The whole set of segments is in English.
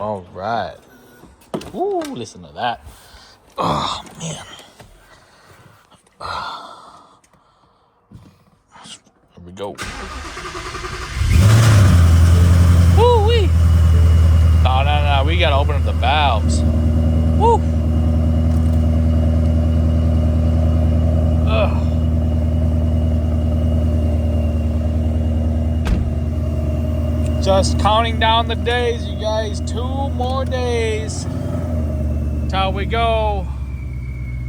All right. Woo, listen to that. Oh, man. Here we go. Woo-wee. No. We got to open up the valves. Woo. Ugh. Just counting down the days, you guys. 2 more days till we go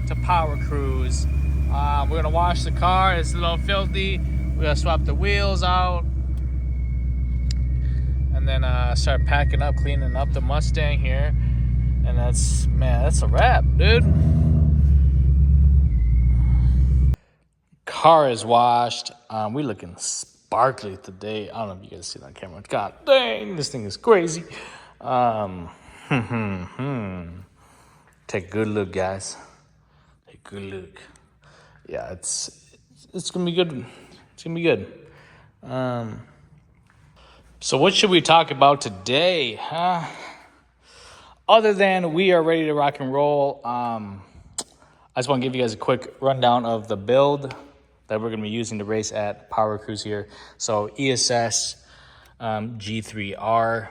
to Powercruise. We're going to wash the car. It's a little filthy. We're going to swap the wheels out. And then start packing up, cleaning up the Mustang here. And that's a wrap, dude. Car is washed. We looking sparkly today. I don't know if you guys see that on camera. God dang, this thing is crazy. Take a good look, guys. Take a good look. Yeah, it's gonna be good. It's gonna be good. So what should we talk about today? Other than we are ready to rock and roll, I just want to give you guys a quick rundown of the build that we're going to be using to race at Powercruise here. So ESS G3R,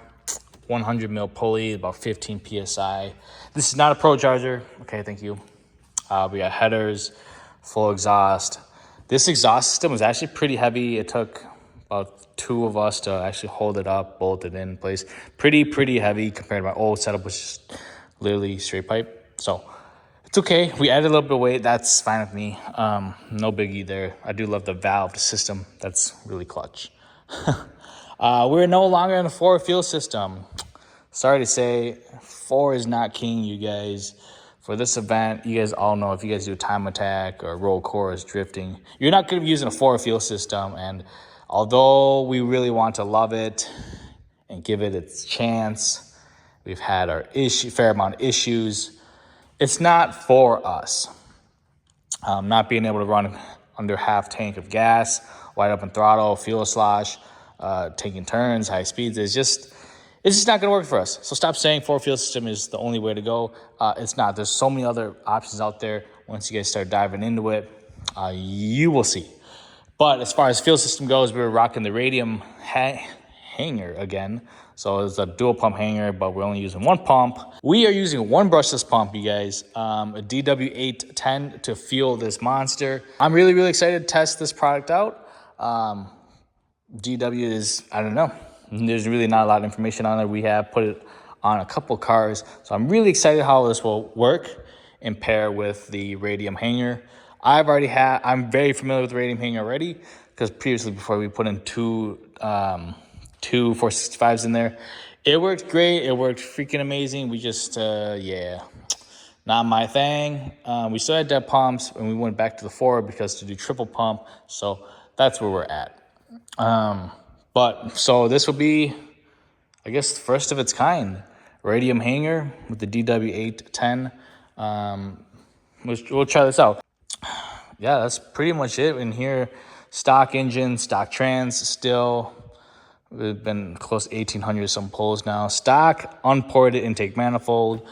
100 mil pulley, about 15 PSI. This is not a Pro Charger. Okay, thank you. We got headers, full exhaust. This exhaust system was actually pretty heavy. It took about 2 of us to actually hold it up, bolt it in place. Pretty heavy compared to my old setup, which is literally straight pipe. So it's okay. We added a little bit of weight. That's fine with me. No biggie there. I do love the valve system. That's really clutch. We're no longer in the Fore Fuel System. Sorry to say, Fore is not king, you guys. For this event, you guys all know if you guys do time attack or roll course, drifting, you're not going to be using a Fore Fuel System. And although we really want to love it and give it its chance, we've had our fair amount of issues. It's not for us. Not being able to run under half tank of gas, wide open throttle, fuel slosh, taking turns, high speeds. It's just not going to work for us. So stop saying Fore Fuel System is the only way to go. It's not. There's so many other options out there. Once you guys start diving into it, you will see. But as far as fuel system goes, we were rocking the radium hanger again. So it's a dual pump hanger, but we're only using 1 pump. We are using 1 brushless pump, you guys. A DW810 to fuel this monster. I'm really excited to test this product out. DW is, I don't know. There's really not a lot of information on it. We have put it on a couple cars. So I'm really excited how this will work and pair with the radium hanger. I'm very familiar with the radium hanger already because previously before we put in two 465s in there, it worked great. It worked freaking amazing. We just, not my thing. We still had dead pumps and we went back to the Ford because to do triple pump. So that's where we're at. So this will be, I guess, the first of its kind. Radium hanger with the DW810. We'll try this out. Yeah, that's pretty much it in here. Stock engine, stock trans still. We've been close to 1,800 some pulls now. Stock unported intake manifold.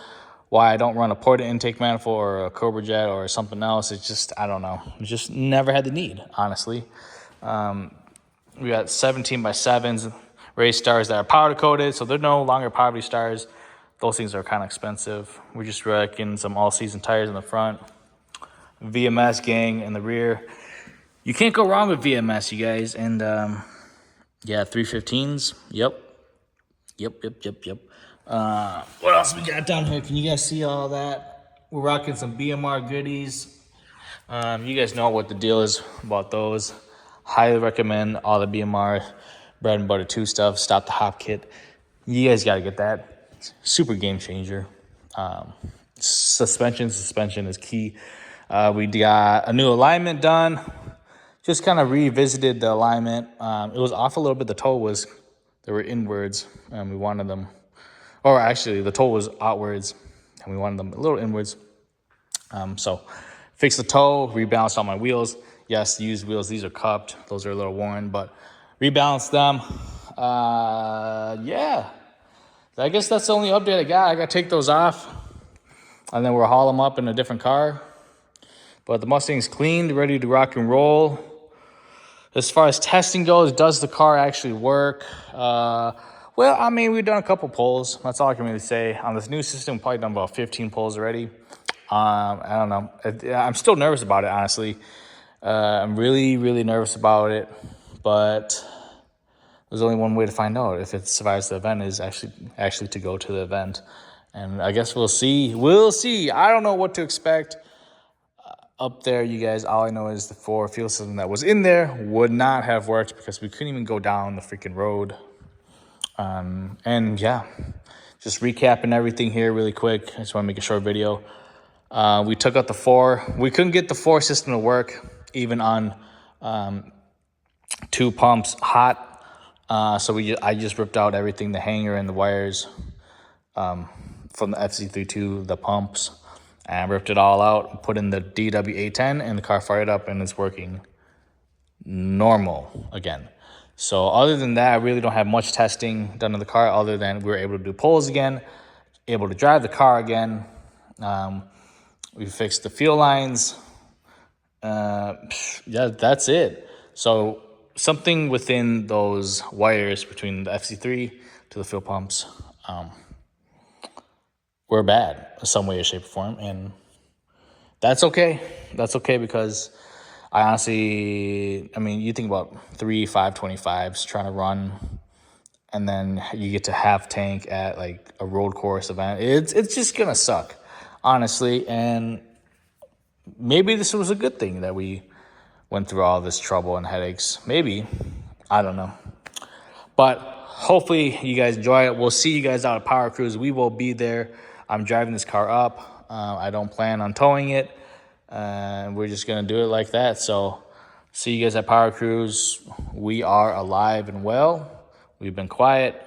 Why I don't run a ported intake manifold or a Cobra Jet or something else, it's just, I don't know. We just never had the need, honestly. We got 17x7s, race stars that are powder coated, so they're no longer poverty stars. Those things are kind of expensive. We're just wrecking some all-season tires in the front. VMS gang in the rear. You can't go wrong with VMS, you guys. And, 315s. Yep. What else we got down here? Can you guys see all that? We're rocking some BMR goodies. You guys know what the deal is about those. Highly recommend all the BMR bread and butter 2 stuff. Stop the hop kit. You guys got to get that. Super game changer. Suspension is key. We got a new alignment done. Just kind of revisited the alignment. It was off a little bit. The toe they were inwards, and we wanted them, or actually the toe was outwards, and we wanted them a little inwards. So fixed the toe, rebalanced all my wheels. Yes, the used wheels, these are cupped. Those are a little worn, but rebalanced them. I guess that's the only update I got. I got to take those off, and then we'll haul them up in a different car. But the Mustang's cleaned, ready to rock and roll. As far as testing goes, does the car actually work? Well, I mean, we've done a couple pulls. That's all I can really say. On this new system, we've probably done about 15 pulls already. I don't know. I'm still nervous about it, honestly. I'm really, really nervous about it. But there's only one way to find out if it survives the event is actually to go to the event. And I guess we'll see. We'll see. I don't know what to expect. Up there, you guys, all I know is the Fore Fuel System that was in there would not have worked because we couldn't even go down the freaking road. And yeah, just recapping everything here really quick. I just want to make a short video. We took out the Fore. We couldn't get the Fore system to work even on 2 pumps hot. So I just ripped out everything, the hanger and the wires from the FC3 to the pumps. And ripped it all out, put in the DW810, and the car fired up, and it's working normal again. So other than that, I really don't have much testing done to the car other than we were able to do pulls again, able to drive the car again. We fixed the fuel lines. Yeah, that's it. So something within those wires between the FC3 to the fuel pumps were bad in some way, shape, or form. And that's okay. That's okay because I honestly, I mean, you think about 3 525s trying to run, and then you get to half tank at like a road course event. It's just gonna suck, honestly. And maybe this was a good thing that we went through all this trouble and headaches. Maybe, I don't know. But hopefully you guys enjoy it. We'll see you guys out at Powercruise. We will be there. I'm driving this car up. I don't plan on towing it. We're just going to do it like that. So see you guys at Powercruise. We are alive and well. We've been quiet.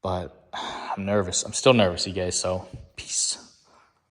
But I'm nervous. I'm still nervous, you guys. So peace.